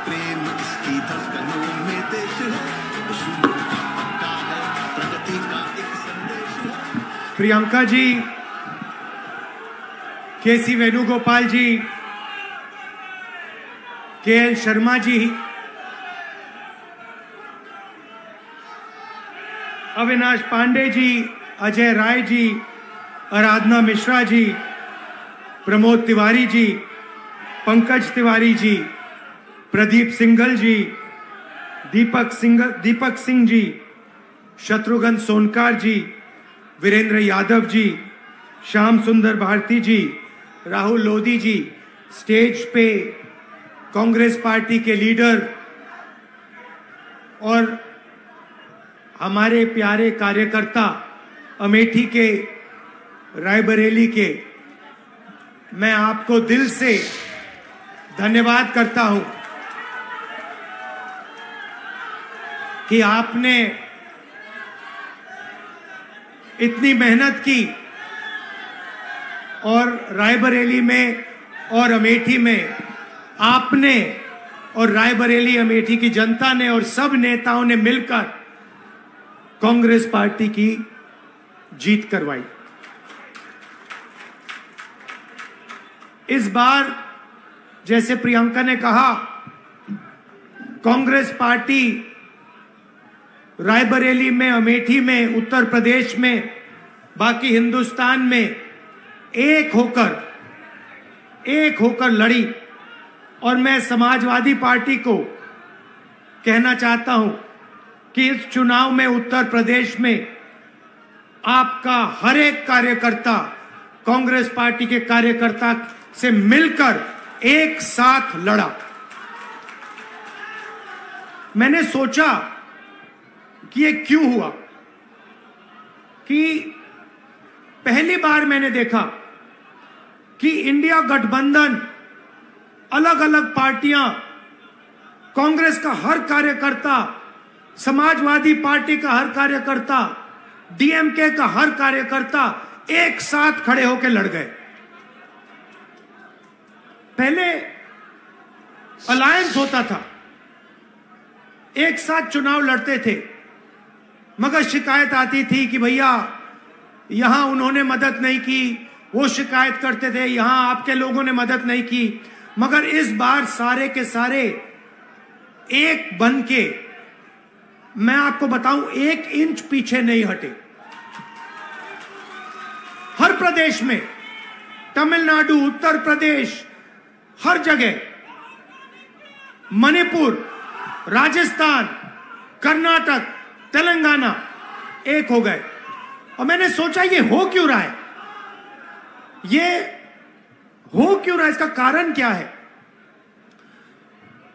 प्रेम इसकी धड़कनों में देश है, उसूलों का पक्का है, प्रगति का एक संदेश है। प्रियंका जी, केसी वेणुगोपाल जी, केएल शर्मा जी, अविनाश पांडे जी, अजय राय जी, आराधना मिश्रा जी, प्रमोद तिवारी जी, पंकज तिवारी जी, प्रदीप सिंघल जी, दीपक सिंह जी, शत्रुघ्न सोनकार जी, वीरेंद्र यादव जी, श्याम सुंदर भारती जी, राहुल लोधी जी, स्टेज पे कांग्रेस पार्टी के लीडर और हमारे प्यारे कार्यकर्ता अमेठी के, रायबरेली के, मैं आपको दिल से धन्यवाद करता हूं कि आपने इतनी मेहनत की और रायबरेली में और अमेठी में आपने और रायबरेली अमेठी की जनता ने और सब नेताओं ने मिलकर कांग्रेस पार्टी की जीत करवाई। इस बार जैसे प्रियंका ने कहा, कांग्रेस पार्टी रायबरेली में, अमेठी में, उत्तर प्रदेश में, बाकी हिंदुस्तान में एक होकर लड़ी। और मैं समाजवादी पार्टी को कहना चाहता हूं कि इस चुनाव में उत्तर प्रदेश में आपका हर एक कार्यकर्ता कांग्रेस पार्टी के कार्यकर्ता से मिलकर एक साथ लड़ा। मैंने सोचा कि ये क्यों हुआ, कि पहली बार मैंने देखा कि इंडिया गठबंधन, अलग अलग पार्टियां, कांग्रेस का हर कार्यकर्ता, समाजवादी पार्टी का हर कार्यकर्ता, डीएमके का हर कार्यकर्ता एक साथ खड़े होकर लड़ गए। पहले अलायंस होता था, एक साथ चुनाव लड़ते थे, मगर शिकायत आती थी कि भैया यहां उन्होंने मदद नहीं की, वो शिकायत करते थे यहां आपके लोगों ने मदद नहीं की। मगर इस बार सारे के सारे एक बन के, मैं आपको बताऊं, 1 इंच पीछे नहीं हटे। हर प्रदेश में, तमिलनाडु, उत्तर प्रदेश, हर जगह, मणिपुर, राजस्थान, कर्नाटक, तेलंगाना एक हो गए। और मैंने सोचा ये हो क्यों रहा है, ये हो क्यों रहा है, इसका कारण क्या है?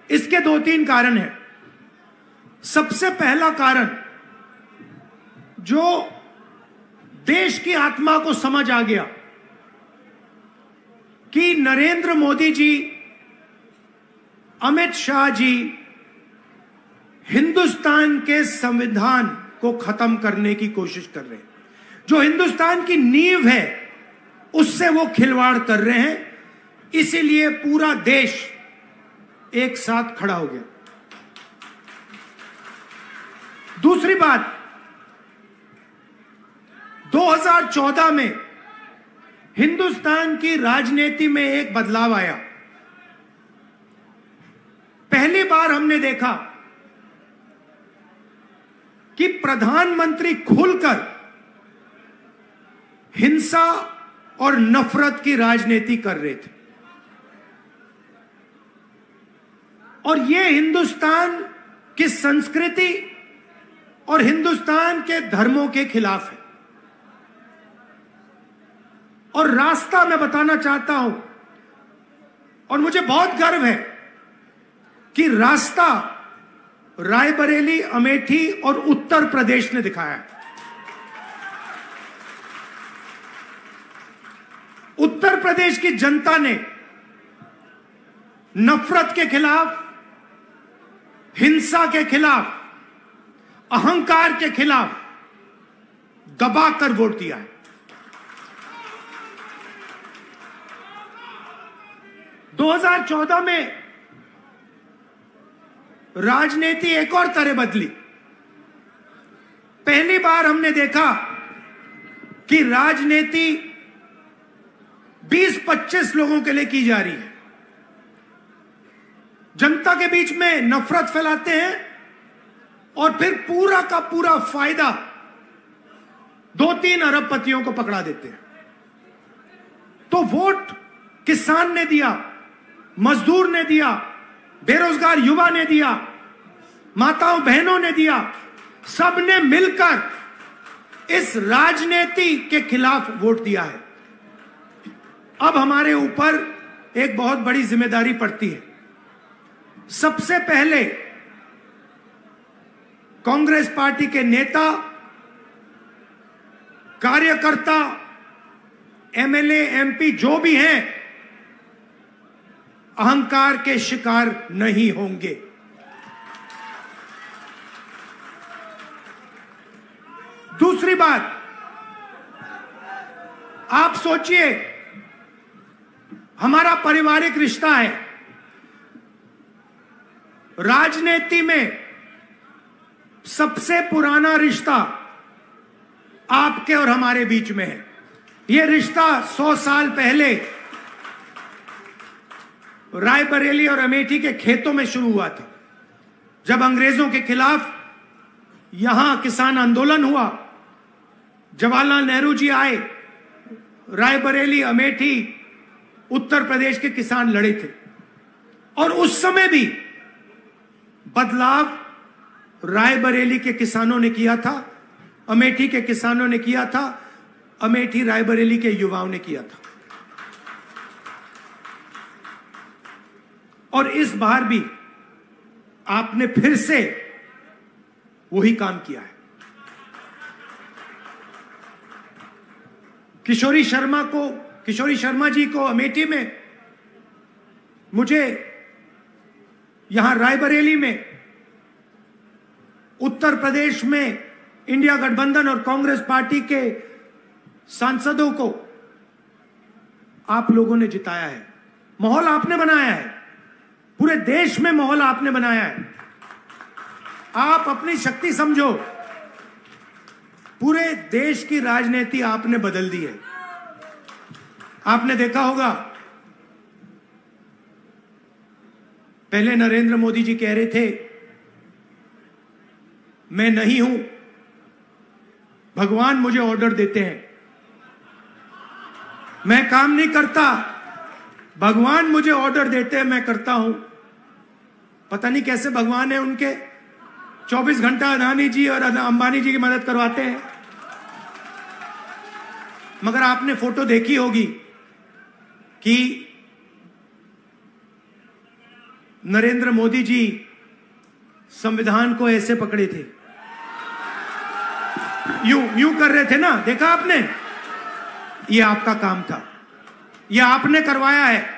इसके 2-3 कारण हैं। सबसे पहला कारण, जो देश की आत्मा को समझ आ गया कि नरेंद्र मोदी जी, अमित शाह जी हिंदुस्तान के संविधान को खत्म करने की कोशिश कर रहे हैं। जो हिंदुस्तान की नींव है उससे वो खिलवाड़ कर रहे हैं, इसीलिए पूरा देश एक साथ खड़ा हो गया। दूसरी बात, 2014 में हिंदुस्तान की राजनीति में एक बदलाव आया। पहली बार हमने देखा कि प्रधानमंत्री खुलकर हिंसा और नफरत की राजनीति कर रहे थे, और यह हिंदुस्तान की संस्कृति और हिंदुस्तान के धर्मों के खिलाफ है। और रास्ता मैं बताना चाहता हूं, और मुझे बहुत गर्व है कि रास्ता रायबरेली, अमेठी और उत्तर प्रदेश ने दिखाया है। उत्तर प्रदेश की जनता ने नफरत के खिलाफ, हिंसा के खिलाफ, अहंकार के खिलाफ दबाकर वोट दिया है। 2014 में राजनीति एक और तरह बदली। पहली बार हमने देखा कि राजनीति 20-25 लोगों के लिए की जा रही है। जनता के बीच में नफरत फैलाते हैं और फिर पूरा का पूरा फायदा 2-3 अरबपतियों को पकड़ा देते हैं। तो वोट किसान ने दिया, मजदूर ने दिया, बेरोजगार युवा ने दिया, माताओं बहनों ने दिया, सबने मिलकर इस राजनीति के खिलाफ वोट दिया है। अब हमारे ऊपर एक बहुत बड़ी जिम्मेदारी पड़ती है। सबसे पहले कांग्रेस पार्टी के नेता, कार्यकर्ता, एमएलए, एमपी जो भी हैं, अहंकार के शिकार नहीं होंगे। दूसरी बात, आप सोचिए, हमारा पारिवारिक रिश्ता है। राजनीति में सबसे पुराना रिश्ता आपके और हमारे बीच में है। यह रिश्ता 100 साल पहले रायबरेली और अमेठी के खेतों में शुरू हुआ था, जब अंग्रेजों के खिलाफ यहां किसान आंदोलन हुआ। जवाहरलाल नेहरू जी आए, रायबरेली, अमेठी, उत्तर प्रदेश के किसान लड़े थे और उस समय भी बदलाव रायबरेली के किसानों ने किया था, अमेठी के किसानों ने किया था, अमेठी रायबरेली के युवाओं ने किया था। और इस बार भी आपने फिर से वही काम किया है। किशोरी शर्मा जी को अमेठी में, मुझे यहां रायबरेली में, उत्तर प्रदेश में इंडिया गठबंधन और कांग्रेस पार्टी के सांसदों को आप लोगों ने जिताया है। माहौल आपने बनाया है, पूरे देश में माहौल आपने बनाया है। आप अपनी शक्ति समझो, पूरे देश की राजनीति आपने बदल दी है। आपने देखा होगा, पहले नरेंद्र मोदी जी कह रहे थे मैं नहीं हूं, भगवान मुझे ऑर्डर देते हैं, मैं काम नहीं करता, भगवान मुझे ऑर्डर देते हैं, मैं करता हूं। पता नहीं कैसे भगवान है उनके, 24 घंटा अदानी जी और अंबानी जी की मदद करवाते हैं। मगर आपने फोटो देखी होगी कि नरेंद्र मोदी जी संविधान को ऐसे पकड़े थे, यूं कर रहे थे ना, देखा आपने? यह आपका काम था, यह आपने करवाया है।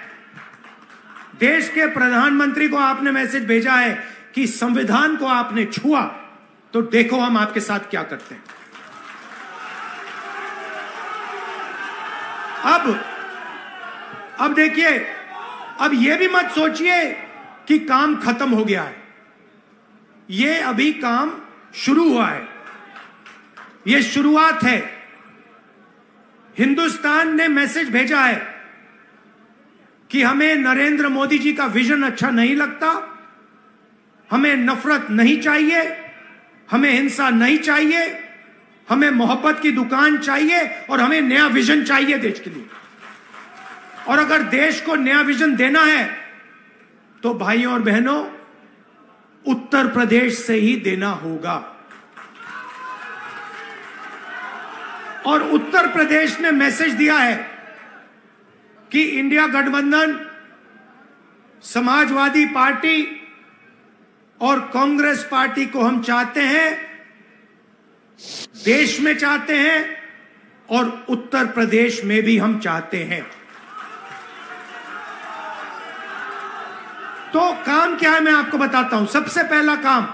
देश के प्रधानमंत्री को आपने मैसेज भेजा है कि संविधान को आपने छुआ तो देखो हम आपके साथ क्या करते हैं। अब देखिए, अब यह भी मत सोचिए कि काम खत्म हो गया है। यह अभी काम शुरू हुआ है, यह शुरुआत है। हिंदुस्तान ने मैसेज भेजा है कि हमें नरेंद्र मोदी जी का विजन अच्छा नहीं लगता, हमें नफरत नहीं चाहिए, हमें हिंसा नहीं चाहिए, हमें मोहब्बत की दुकान चाहिए और हमें नया विजन चाहिए देश के लिए। और अगर देश को नया विजन देना है तो भाइयों और बहनों, उत्तर प्रदेश से ही देना होगा। और उत्तर प्रदेश ने मैसेज दिया है कि इंडिया गठबंधन, समाजवादी पार्टी और कांग्रेस पार्टी को हम चाहते हैं, देश में चाहते हैं और उत्तर प्रदेश में भी हम चाहते हैं। तो काम क्या है मैं आपको बताता हूं। सबसे पहला काम,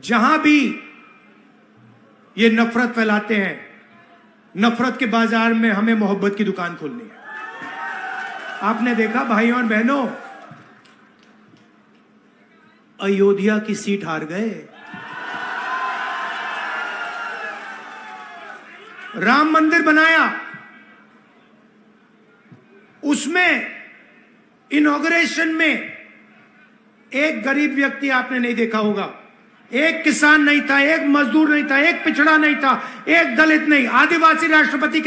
जहां भी ये नफरत फैलाते हैं, नफरत के बाजार में हमें मोहब्बत की दुकान खोलनी है। आपने देखा भाइयों और बहनों, अयोध्या की सीट हार गए। राम मंदिर बनाया, उसमें इनॉग्रेशन में एक गरीब व्यक्ति आपने नहीं देखा होगा, एक किसान नहीं था, एक मजदूर नहीं था, एक पिछड़ा नहीं था, एक दलित नहीं, आदिवासी राष्ट्रपति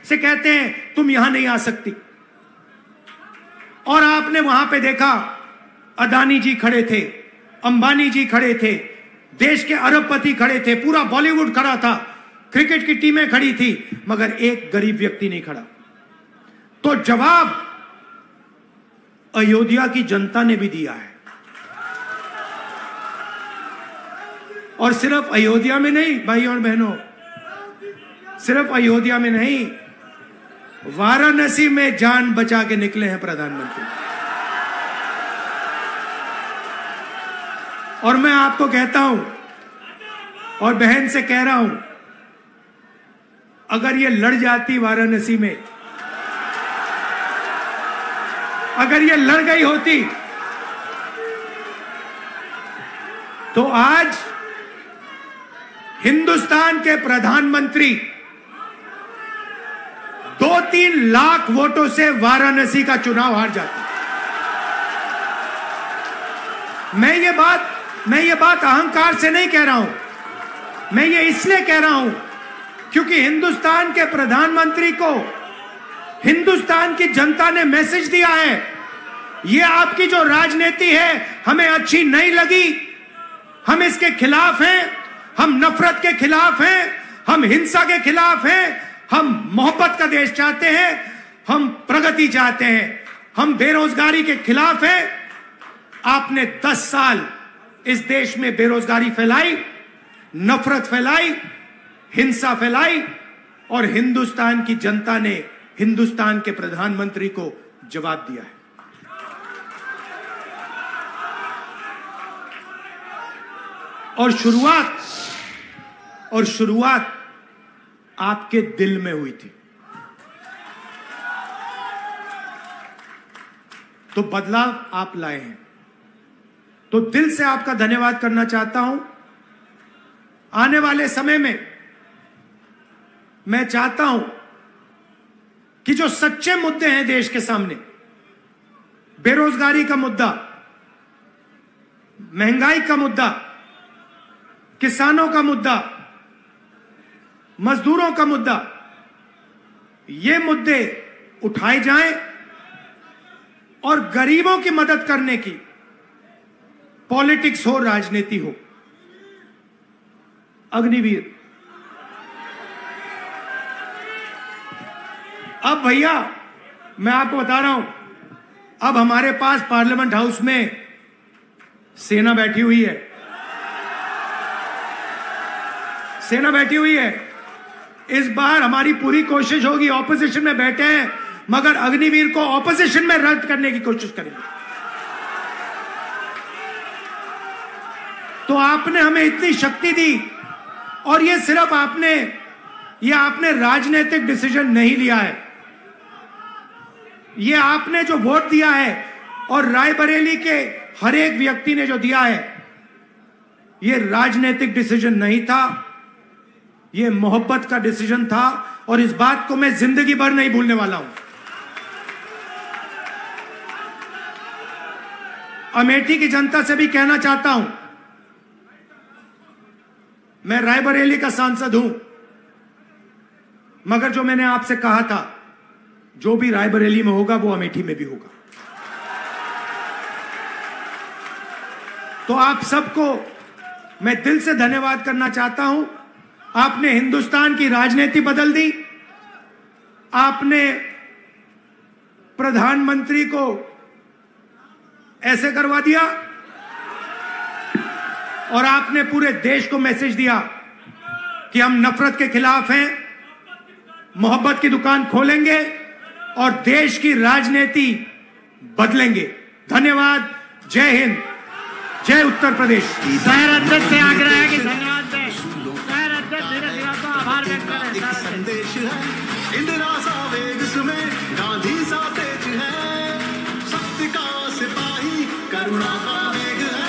से कहते हैं तुम यहां नहीं आ सकती। और आपने वहां पे देखा अदानी जी खड़े थे, अंबानी जी खड़े थे, देश के अरबपति खड़े थे, पूरा बॉलीवुड खड़ा था, क्रिकेट की टीमें खड़ी थी, मगर एक गरीब व्यक्ति नहीं खड़ा। तो जवाब अयोध्या की जनता ने भी दिया है। और सिर्फ अयोध्या में नहीं भाई और बहनों, सिर्फ अयोध्या में नहीं, वाराणसी में जान बचा के निकले हैं प्रधानमंत्री। और मैं आपको कहता हूं और बहन से कह रहा हूं, अगर ये लड़ जाती वाराणसी में, अगर ये लड़ गई होती, तो आज हिंदुस्तान के प्रधानमंत्री 2-3 लाख वोटों से वाराणसी का चुनाव हार जाते। मैं ये बात अहंकार से नहीं कह रहा हूं, मैं ये इसलिए कह रहा हूं क्योंकि हिंदुस्तान के प्रधानमंत्री को हिंदुस्तान की जनता ने मैसेज दिया है, ये आपकी जो राजनीति है हमें अच्छी नहीं लगी, हम इसके खिलाफ हैं, हम नफरत के खिलाफ हैं, हम हिंसा के खिलाफ हैं, हम मोहब्बत का देश चाहते हैं, हम प्रगति चाहते हैं, हम बेरोजगारी के खिलाफ हैं। आपने 10 साल इस देश में बेरोजगारी फैलाई, नफरत फैलाई, हिंसा फैलाई, और हिंदुस्तान की जनता ने हिंदुस्तान के प्रधानमंत्री को जवाब दिया है। और शुरुआत आपके दिल में हुई थी, तो बदलाव आप लाए हैं। तो दिल से आपका धन्यवाद करना चाहता हूं। आने वाले समय में मैं चाहता हूं कि जो सच्चे मुद्दे हैं देश के सामने, बेरोजगारी का मुद्दा, महंगाई का मुद्दा, किसानों का मुद्दा, मजदूरों का मुद्दा, ये मुद्दे उठाए जाएं और गरीबों की मदद करने की पॉलिटिक्स हो, राजनीति हो। अग्निवीर, अब भैया मैं आपको बता रहा हूं, अब हमारे पास पार्लियामेंट हाउस में सेना बैठी हुई है, सेना बैठी हुई है। इस बार हमारी पूरी कोशिश होगी, ऑपोजिशन में बैठे हैं मगर अग्निवीर को ऑपोजिशन में रद्द करने की कोशिश करेंगे। तो आपने हमें इतनी शक्ति दी, और ये सिर्फ आपने राजनीतिक डिसीजन नहीं लिया है, ये आपने जो वोट दिया है और रायबरेली के हर एक व्यक्ति ने जो दिया है, ये राजनीतिक डिसीजन नहीं था, ये मोहब्बत का डिसीजन था, और इस बात को मैं जिंदगी भर नहीं भूलने वाला हूं। अमेठी की जनता से भी कहना चाहता हूं, मैं रायबरेली का सांसद हूं, मगर जो मैंने आपसे कहा था, जो भी रायबरेली में होगा वो अमेठी में भी होगा। तो आप सबको मैं दिल से धन्यवाद करना चाहता हूं। आपने हिंदुस्तान की राजनीति बदल दी, आपने प्रधानमंत्री को ऐसे करवा दिया, और आपने पूरे देश को मैसेज दिया कि हम नफरत के खिलाफ हैं, मोहब्बत की दुकान खोलेंगे और देश की राजनीति बदलेंगे। धन्यवाद। जय हिंद, जय उत्तर प्रदेश। शहर अध्यक्ष से आग्रह है कि धन्यवाद दें। शहर अध्यक्ष धीरे का आभार व्यक्त करें। एक संदेश है, इंदिरा सा वेग में गांधी सा तेज है, सत्य का सिपाही करुणा का वेग है।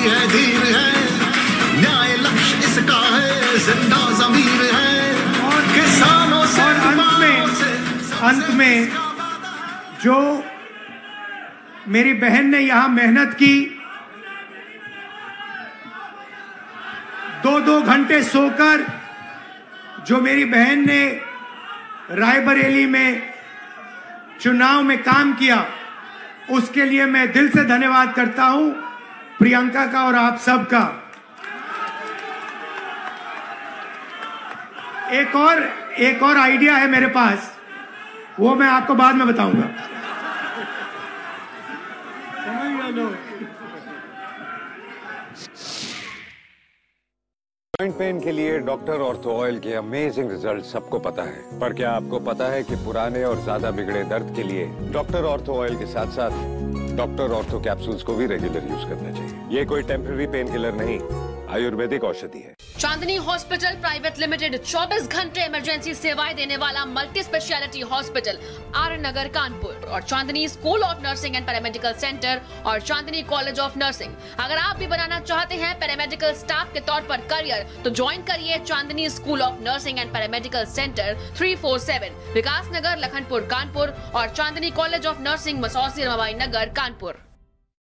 है धीर है, न्याय लक्ष्य इसका है, जिंदा ज़मीर है, और किसानों से अंत में जो मेरी बहन ने यहां मेहनत की, 2-2 घंटे सोकर जो मेरी बहन ने रायबरेली में चुनाव में काम किया, उसके लिए मैं दिल से धन्यवाद करता हूं प्रियंका का और आप सबका। एक और आइडिया है मेरे पास, वो मैं आपको बाद में बताऊंगा। जॉइंट पेन के लिए डॉक्टर ऑर्थो ऑयल के अमेजिंग रिजल्ट सबको पता है, पर क्या आपको पता है कि पुराने और ज्यादा बिगड़े दर्द के लिए डॉक्टर ऑर्थो ऑयल के साथ साथ डॉक्टर ऑर्थो कैप्सूल्स को भी रेगुलर यूज करना चाहिए। ये कोई टेम्पररी पेन किलर नहीं, आयुर्वेदिक औषधि है। चांदनी हॉस्पिटल प्राइवेट लिमिटेड 24 घंटे इमरजेंसी सेवाएं देने वाला multi speciality hospital, R Nagar Kanpur, और Chandni school of nursing and paramedical centre और चांदनी कॉलेज ऑफ नर्सिंग। अगर आप भी बनाना चाहते हैं पैरामेडिकल स्टाफ के तौर पर करियर, तो ज्वाइन करिए Chandni school of nursing and paramedical centre 347 Vikas Nagar Lakhanpur Kanpur और Chandni college of nursing Masausi Ramabai Nagar Kanpur.